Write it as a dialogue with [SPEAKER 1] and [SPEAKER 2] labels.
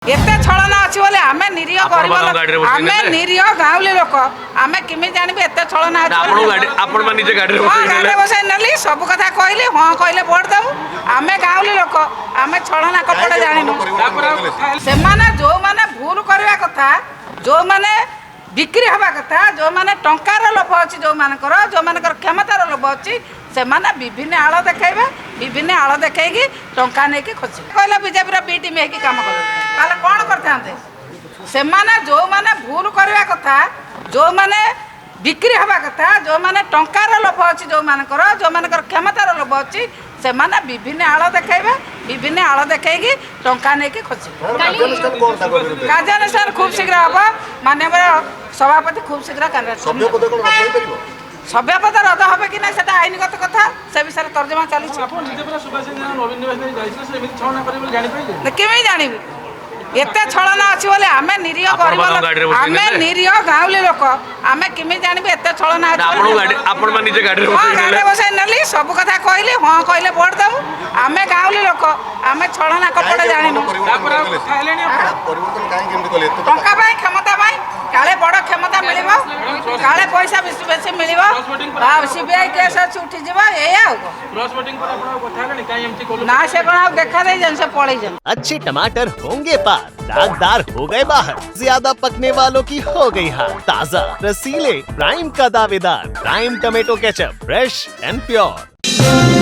[SPEAKER 1] एते छलना अच्छी बोले आमे निरीह गरीब आमे निरीह गाँवली लोक आमे किमी जानबे एते छलना गाड़ी बसाई नेली सब कथा कहली हाँ कहले भोट देबू आमे गाँवली लोक आमे छलना कपड़ा जानिनु से माने जो माने भूल करवा कथा जो माने बिक्री हवा कथा जो माने टंकार लोभ अच्छी जो मानकर जो मानकर क्षमतार लोभ अच्छी से माने विभिन्न आड़ देखेबे विभिन्न आड़ देखैकी टंका नहीं कि खोज कहला बीजेपी बी टीम होगी काम कर कौन करते से माने जो माने भूल करवा कथा जो माने बिक्री हवा कथा जो माने टंकार लोभ अच्छी जो मानकर जो मानकर क्षमतार लोभ अच्छी से माने विभिन्न आड़ देखेबे विभिन्न आड़ देखैकी टंका नहीं कि खोज कार्यानुष्ठान खूब शीघ्र हम माननीय सभापति खूब शीघ्र सभ्यपद रद हे कि ना आईनगत कथा से विषय तर्जमा चली केमी जानवी एते छलना अच्छी बोले आमे निरीह गरीब आमे निरीह गाँवली लोक आमे किमी जानबे एते छलना गाड़ी बसाई नेली सब कथा कहली हाँ कहले भोट देबू आमे गाँवली लोक आमे छलना कपड़ा जानिनु टंका पाई क्षमता पाई काले बड़ क्षमता मिलिबो काले पैसा बेसी बेसी मिलिबो सीबीआई केस अच्छी उठी जीवा ए ना से कोन देखा दे जन से पड़े जन
[SPEAKER 2] अच्छे टमाटर होंगे पार दागदार हो गए बाहर ज्यादा पकने वालों की हो गई हार ताजा रसीले प्राइम का दावेदार prime tomato ketchup fresh and pure.